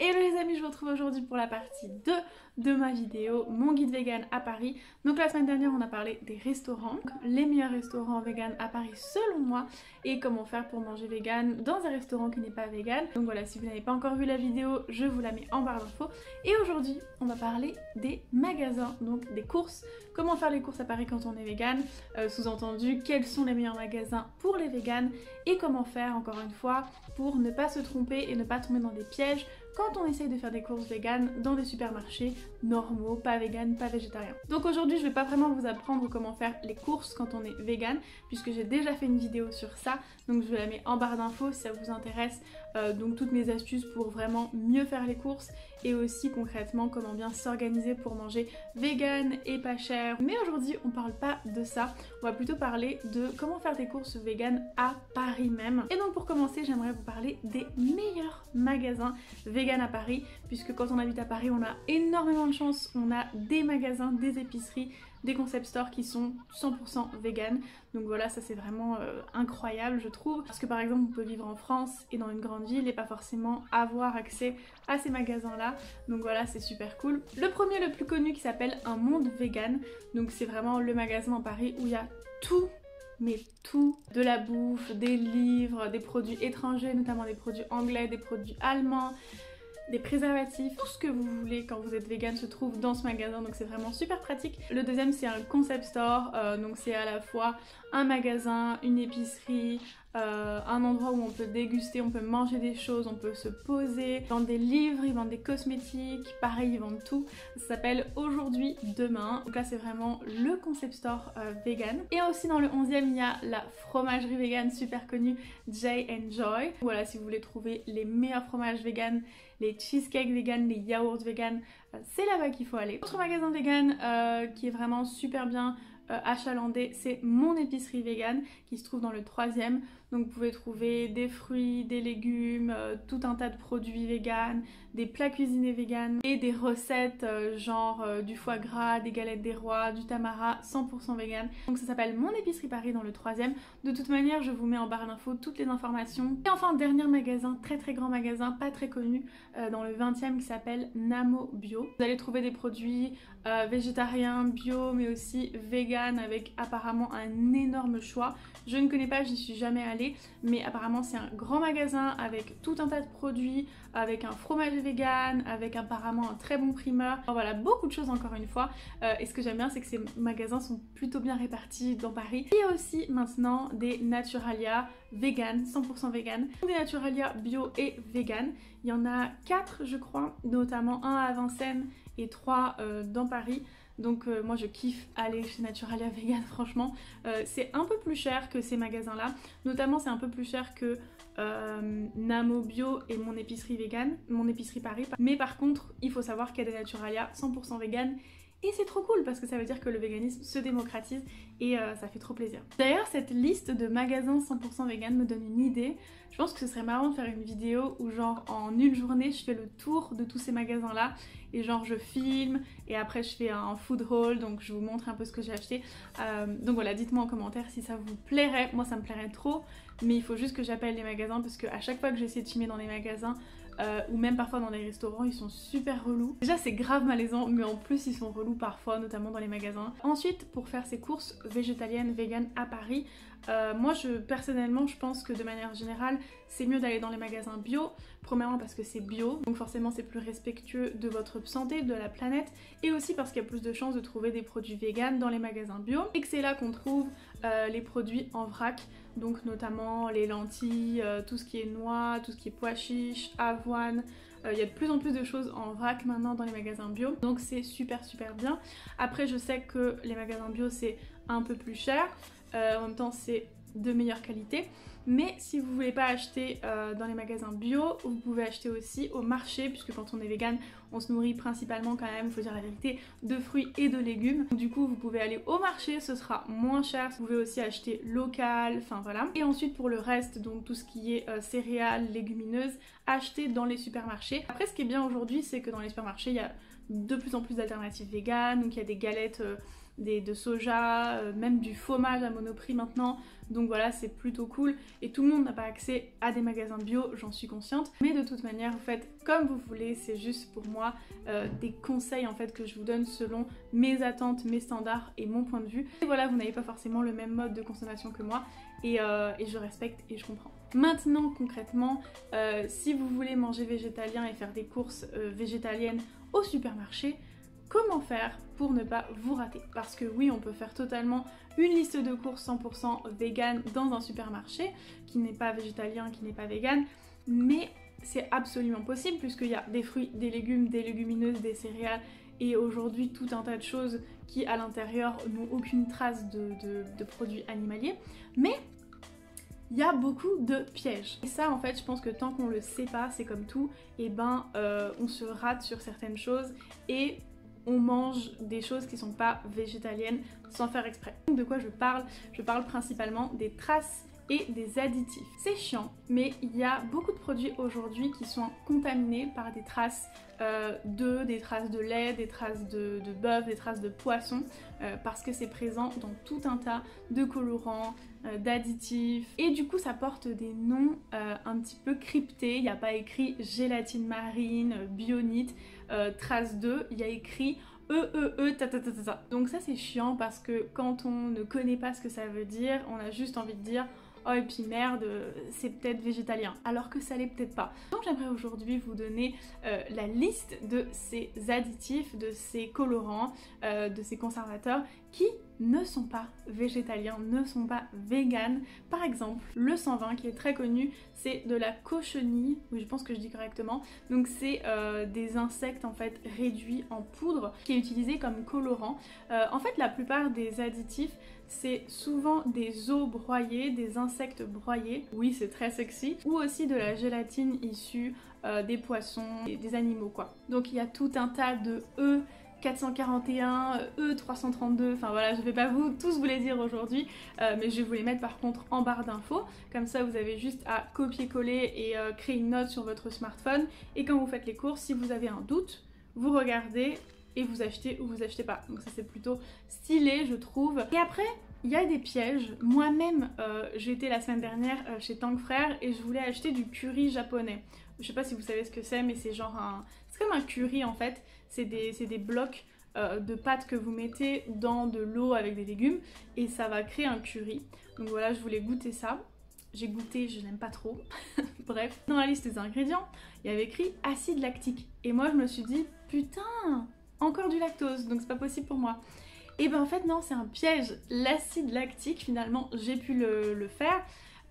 Hello les amis, je vous retrouve aujourd'hui pour la partie 2 de ma vidéo, mon guide vegan à Paris. Donc la semaine dernière on a parlé des restaurants, les meilleurs restaurants vegan à Paris selon moi et comment faire pour manger vegan dans un restaurant qui n'est pas vegan. Donc voilà, si vous n'avez pas encore vu la vidéo, je vous la mets en barre d'infos. Et aujourd'hui on va parler des magasins, donc des courses, comment faire les courses à Paris quand on est vegan, sous-entendu quels sont les meilleurs magasins pour les vegans et comment faire encore une fois pour ne pas se tromper et ne pas tomber dans des pièges quand on essaye de faire des courses véganes dans des supermarchés normaux, pas vegan, pas végétarien. Donc aujourd'hui je vais pas vraiment vous apprendre comment faire les courses quand on est vegan puisque j'ai déjà fait une vidéo sur ça, donc je vous la mets en barre d'infos si ça vous intéresse, donc toutes mes astuces pour vraiment mieux faire les courses et aussi concrètement comment bien s'organiser pour manger vegan et pas cher. Mais aujourd'hui on parle pas de ça, on va plutôt parler de comment faire des courses vegan à Paris même. Et donc pour commencer j'aimerais vous parler des meilleurs magasins vegan à Paris, puisque quand on habite à Paris on a énormément de chance, on a des magasins, des épiceries, des concept stores qui sont 100% vegan. Donc voilà, ça c'est vraiment incroyable je trouve, parce que par exemple on peut vivre en France et dans une grande ville et pas forcément avoir accès à ces magasins là, donc voilà c'est super cool. Le premier, le plus connu, qui s'appelle Un Monde Vegan, donc c'est vraiment le magasin dans Paris où il y a tout, mais tout, de la bouffe, des livres, des produits étrangers, notamment des produits anglais, des produits allemands, des préservatifs, tout ce que vous voulez quand vous êtes vegan se trouve dans ce magasin, donc c'est vraiment super pratique. Le deuxième c'est un concept store, donc c'est à la fois un magasin, une épicerie, un endroit où on peut déguster, on peut manger des choses, on peut se poser, ils vendent des livres, ils vendent des cosmétiques, pareil ils vendent tout. Ça s'appelle Aujourd'hui Demain, donc là c'est vraiment le concept store vegan. Et aussi dans le 11e il y a la fromagerie vegan super connue J & Joy. Voilà, si vous voulez trouver les meilleurs fromages vegan, les cheesecakes vegan, les yaourts vegan, c'est là-bas qu'il faut aller. Autre magasin vegan qui est vraiment super bien achalandé, c'est Mon Épicerie Vegan qui se trouve dans le 3e. Donc vous pouvez trouver des fruits, des légumes, tout un tas de produits vegan, des plats cuisinés vegan et des recettes genre du foie gras, des galettes des rois, du tamara 100% vegan. Donc ça s'appelle Mon Épicerie Paris dans le 3e. De toute manière je vous mets en barre d'infos toutes les informations. Et enfin dernier magasin, très grand magasin, pas très connu, dans le 20e qui s'appelle Namo Bio. Vous allez trouver des produits végétariens, bio mais aussi vegan avec apparemment un énorme choix. Je ne connais pas, j'y suis jamais allée, mais apparemment c'est un grand magasin avec tout un tas de produits, avec un fromage vegan, avec apparemment un très bon primeur. Enfin, voilà, beaucoup de choses encore une fois. Et ce que j'aime bien c'est que ces magasins sont plutôt bien répartis dans Paris. Il y a aussi maintenant des Naturalia vegan, 100% vegan, des Naturalia bio et vegan. Il y en a 4 je crois, notamment un à Vincennes et 3 dans Paris. Donc moi je kiffe aller chez Naturalia Vegan franchement. C'est un peu plus cher que ces magasins là, notamment c'est un peu plus cher que Namo Bio et Mon Épicerie Vegan, Mon Épicerie Paris. Mais par contre il faut savoir qu'il y a des Naturalia 100% vegan. Et c'est trop cool parce que ça veut dire que le véganisme se démocratise et ça fait trop plaisir. D'ailleurs cette liste de magasins 100% vegan me donne une idée. Je pense que ce serait marrant de faire une vidéo où genre en une journée je fais le tour de tous ces magasins là et genre je filme et après je fais un food haul, donc je vous montre un peu ce que j'ai acheté. Donc voilà, dites-moi en commentaire si ça vous plairait. Moi ça me plairait trop, mais il faut juste que j'appelle les magasins parce qu'à chaque fois que j'essaie de filmer dans les magasins ou même parfois dans des restaurants, ils sont super relous. Déjà c'est grave malaisant, mais en plus ils sont relous parfois, notamment dans les magasins. Ensuite, pour faire ses courses végétaliennes, vegan à Paris, moi personnellement je pense que de manière générale c'est mieux d'aller dans les magasins bio. Premièrement parce que c'est bio, donc forcément c'est plus respectueux de votre santé, de la planète, et aussi parce qu'il y a plus de chances de trouver des produits vegan dans les magasins bio, et que c'est là qu'on trouve les produits en vrac, donc notamment les lentilles, tout ce qui est noix, tout ce qui est pois chiches, avoine. Il y a de plus en plus de choses en vrac maintenant dans les magasins bio, donc c'est super bien. Après je sais que les magasins bio c'est un peu plus cher, en même temps c'est de meilleure qualité, mais si vous voulez pas acheter dans les magasins bio, vous pouvez acheter aussi au marché, puisque quand on est vegan on se nourrit principalement quand même, il faut dire la vérité, de fruits et de légumes. Du coup vous pouvez aller au marché, ce sera moins cher. Vous pouvez aussi acheter local, enfin voilà. Et ensuite pour le reste, donc tout ce qui est céréales, légumineuses, acheter dans les supermarchés. Après ce qui est bien aujourd'hui c'est que dans les supermarchés il y a de plus en plus d'alternatives véganes, donc il y a des galettes de soja, même du fromage à Monoprix maintenant, donc voilà c'est plutôt cool. et tout le monde n'a pas accès à des magasins bio, j'en suis consciente, mais de toute manière, vous faites comme vous voulez, c'est juste pour moi des conseils en fait que je vous donne selon mes attentes, mes standards et mon point de vue. Et voilà, vous n'avez pas forcément le même mode de consommation que moi et je respecte et je comprends. Maintenant concrètement, si vous voulez manger végétalien et faire des courses végétaliennes au supermarché, comment faire pour ne pas vous rater? Parce que oui, on peut faire totalement une liste de courses 100% vegan dans un supermarché qui n'est pas végétalien, qui n'est pas vegan, mais c'est absolument possible puisqu'il y a des fruits, des légumes, des légumineuses, des céréales et aujourd'hui tout un tas de choses qui à l'intérieur n'ont aucune trace de produits animaliers, mais il y a beaucoup de pièges. Et ça en fait je pense que tant qu'on le sait pas, c'est comme tout, et ben on se rate sur certaines choses et on mange des choses qui sont pas végétaliennes sans faire exprès. De quoi je parle? Je parle principalement des traces et des additifs. C'est chiant, mais il y a beaucoup de produits aujourd'hui qui sont contaminés par des traces d'œufs, des traces de lait, des traces de bœuf, des traces de poisson, parce que c'est présent dans tout un tas de colorants, d'additifs, et du coup ça porte des noms un petit peu cryptés. Il n'y a pas écrit gélatine marine, bionite, trace d'œufs, il y a écrit ta. Donc ça c'est chiant parce que quand on ne connaît pas ce que ça veut dire, on a juste envie de dire oh et puis merde, c'est peut-être végétalien, alors que ça l'est peut-être pas. Donc j'aimerais aujourd'hui vous donner la liste de ces additifs, de ces colorants, de ces conservateurs qui ne sont pas végétaliens, ne sont pas véganes. Par exemple, le 120 qui est très connu, c'est de la cochenille, oui je pense que je dis correctement, donc c'est des insectes en fait réduits en poudre qui est utilisé comme colorant. En fait la plupart des additifs c'est souvent des œufs broyés, des insectes broyés, oui c'est très sexy, ou aussi de la gélatine issue des poissons, des animaux quoi. Donc il y a tout un tas de E441, E332, enfin voilà, je vais pas tous vous les dire aujourd'hui, mais je vais vous les mettre par contre en barre d'infos, comme ça vous avez juste à copier-coller et créer une note sur votre smartphone, et quand vous faites les courses, si vous avez un doute, vous regardez et vous achetez ou vous achetez pas. Donc ça c'est plutôt stylé je trouve. Et après il y a des pièges. Moi-même j'ai été la semaine dernière chez Tang Frères et je voulais acheter du curry japonais. Je sais pas si vous savez ce que c'est, mais c'est genre un... c'est comme un curry en fait. C'est des blocs de pâtes que vous mettez dans de l'eau avec des légumes et ça va créer un curry. Donc voilà, je voulais goûter ça. J'ai goûté, je n'aime pas trop. Bref, dans la liste des ingrédients, il y avait écrit acide lactique. Et moi je me suis dit putain, encore du lactose, donc c'est pas possible pour moi. Et ben en fait non, c'est un piège. L'acide lactique, finalement, j'ai pu le faire.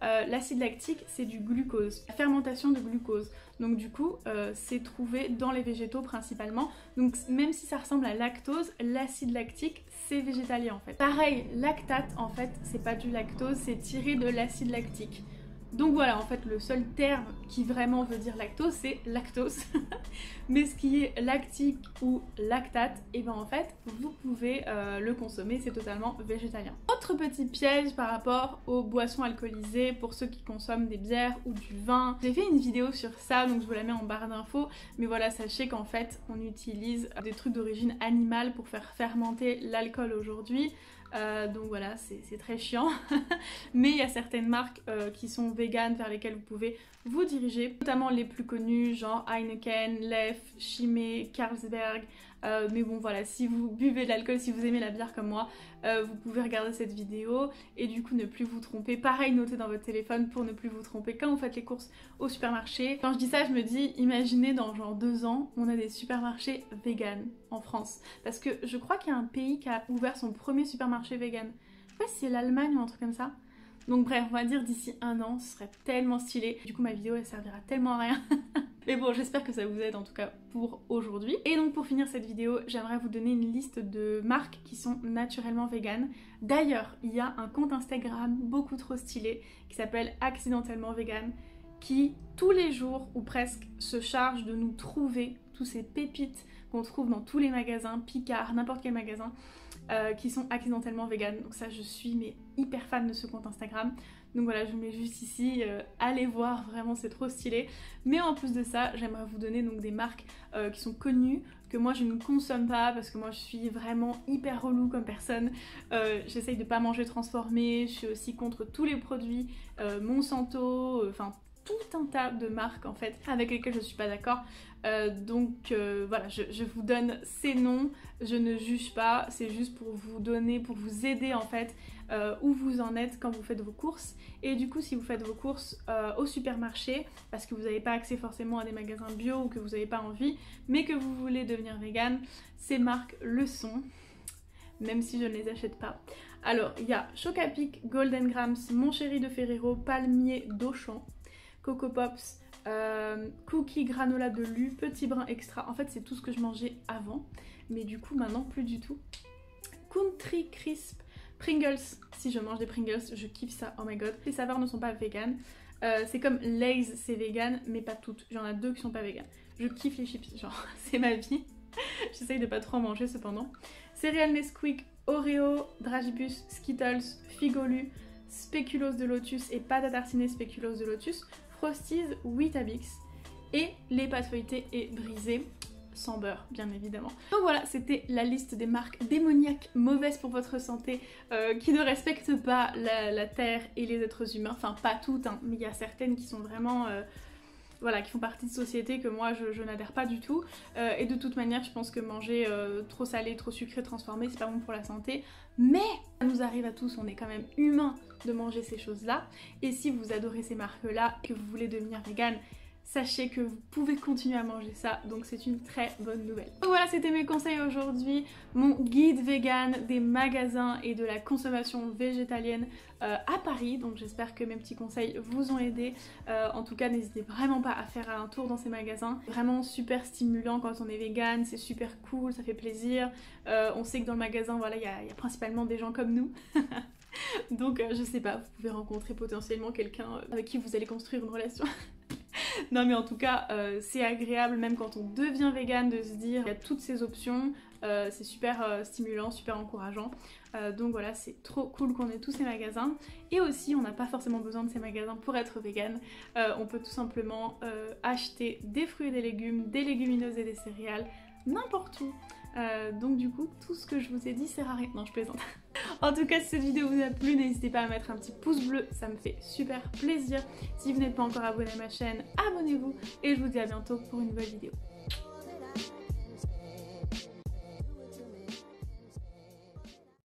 L'acide lactique, c'est du glucose, la fermentation de glucose. Donc du coup, c'est trouvé dans les végétaux principalement. Donc même si ça ressemble à lactose, l'acide lactique, c'est végétalien en fait. Pareil, lactate, en fait, c'est pas du lactose, c'est tiré de l'acide lactique. Donc voilà, en fait, le seul terme qui vraiment veut dire lactose, c'est lactose. Mais ce qui est lactique ou lactate, et ben en fait, vous pouvez le consommer, c'est totalement végétalien. Autre petit piège par rapport aux boissons alcoolisées pour ceux qui consomment des bières ou du vin. J'ai fait une vidéo sur ça, donc je vous la mets en barre d'infos. Mais voilà, sachez qu'en fait, on utilise des trucs d'origine animale pour faire fermenter l'alcool aujourd'hui. Donc voilà, c'est très chiant. Mais il y a certaines marques qui sont véganes vers lesquelles vous pouvez vous diriger, notamment les plus connus genre Heineken, Leffe, Chimay, Carlsberg. Mais bon voilà, si vous buvez de l'alcool, si vous aimez la bière comme moi, vous pouvez regarder cette vidéo et du coup ne plus vous tromper. Pareil, notez dans votre téléphone pour ne plus vous tromper quand vous faites les courses au supermarché. Quand je dis ça, je me dis, imaginez dans genre 2 ans, on a des supermarchés vegan en France. Parce que je crois qu'il y a un pays qui a ouvert son premier supermarché vegan. Je sais pas si c'est l'Allemagne ou un truc comme ça. Donc bref, on va dire d'ici 1 an, ce serait tellement stylé. Du coup ma vidéo elle servira tellement à rien. Mais bon, j'espère que ça vous aide en tout cas pour aujourd'hui. Et donc pour finir cette vidéo, j'aimerais vous donner une liste de marques qui sont naturellement véganes. D'ailleurs, il y a un compte Instagram beaucoup trop stylé qui s'appelle Accidentellement Vegan, qui tous les jours ou presque se charge de nous trouver tous ces pépites qu'on trouve dans tous les magasins, Picard, n'importe quel magasin, qui sont accidentellement vegan. Donc ça, je suis mais hyper fan de ce compte Instagram. Donc voilà, je vous mets juste ici, allez voir, vraiment c'est trop stylé. Mais en plus de ça, j'aimerais vous donner donc des marques qui sont connues, que moi je ne consomme pas parce que moi je suis vraiment hyper relou comme personne. J'essaye de pas manger transformé, je suis aussi contre tous les produits Monsanto, enfin tout un tas de marques en fait avec lesquelles je suis pas d'accord. Donc voilà, je vous donne ces noms, je ne juge pas, c'est juste pour vous donner, pour vous aider en fait où vous en êtes quand vous faites vos courses. Et du coup si vous faites vos courses au supermarché, parce que vous n'avez pas accès forcément à des magasins bio ou que vous n'avez pas envie, mais que vous voulez devenir vegan, ces marques le sont, même si je ne les achète pas. Alors il y a Chocapic, Golden Grams, Mon Chéri de Ferrero, Palmier d'Auchan, Coco Pops, Cookie Granola de Lu, Petit Brin Extra. En fait c'est tout ce que je mangeais avant, mais du coup maintenant plus du tout. Country Crisp, Pringles. Si je mange des Pringles, je kiffe ça, oh my god. Les saveurs ne sont pas vegan. C'est comme Lay's, c'est vegan, mais pas toutes. J'en ai 2 qui sont pas vegan. Je kiffe les chips, genre c'est ma vie. J'essaye de pas trop en manger cependant. Céréales Nesquik, Oreo, Dragibus, Skittles, Figolu, Spéculoos de Lotus et pâte à tartiner Spéculoos de Lotus, Frosties, Weetabix et les pâtes feuilletées et brisées. Sans beurre bien évidemment. Donc voilà, c'était la liste des marques démoniaques mauvaises pour votre santé qui ne respectent pas la terre et les êtres humains. Enfin pas toutes hein, mais il y a certaines qui sont vraiment voilà, qui font partie de sociétés que moi je n'adhère pas du tout. Et de toute manière je pense que manger trop salé, trop sucré, transformé c'est pas bon pour la santé. Mais ça nous arrive à tous, on est quand même humain de manger ces choses là. Et si vous adorez ces marques là et que vous voulez devenir vegan, sachez que vous pouvez continuer à manger ça, donc c'est une très bonne nouvelle. Donc voilà, c'était mes conseils aujourd'hui, mon guide vegan des magasins et de la consommation végétalienne à Paris. Donc j'espère que mes petits conseils vous ont aidé. En tout cas, n'hésitez vraiment pas à faire un tour dans ces magasins. Vraiment super stimulant quand on est vegan, c'est super cool, ça fait plaisir. On sait que dans le magasin, voilà, il y a principalement des gens comme nous. Donc je sais pas, vous pouvez rencontrer potentiellement quelqu'un avec qui vous allez construire une relation. Non mais en tout cas c'est agréable même quand on devient vegan de se dire il y a toutes ces options, c'est super stimulant, super encourageant. Donc voilà, c'est trop cool qu'on ait tous ces magasins. Et aussi on n'a pas forcément besoin de ces magasins pour être vegan, on peut tout simplement acheter des fruits et des légumes, des légumineuses et des céréales n'importe où. Donc du coup tout ce que je vous ai dit sert à rien. Non je plaisante. En tout cas si cette vidéo vous a plu, n'hésitez pas à mettre un petit pouce bleu, ça me fait super plaisir. Si vous n'êtes pas encore abonné à ma chaîne, abonnez-vous et je vous dis à bientôt pour une nouvelle vidéo.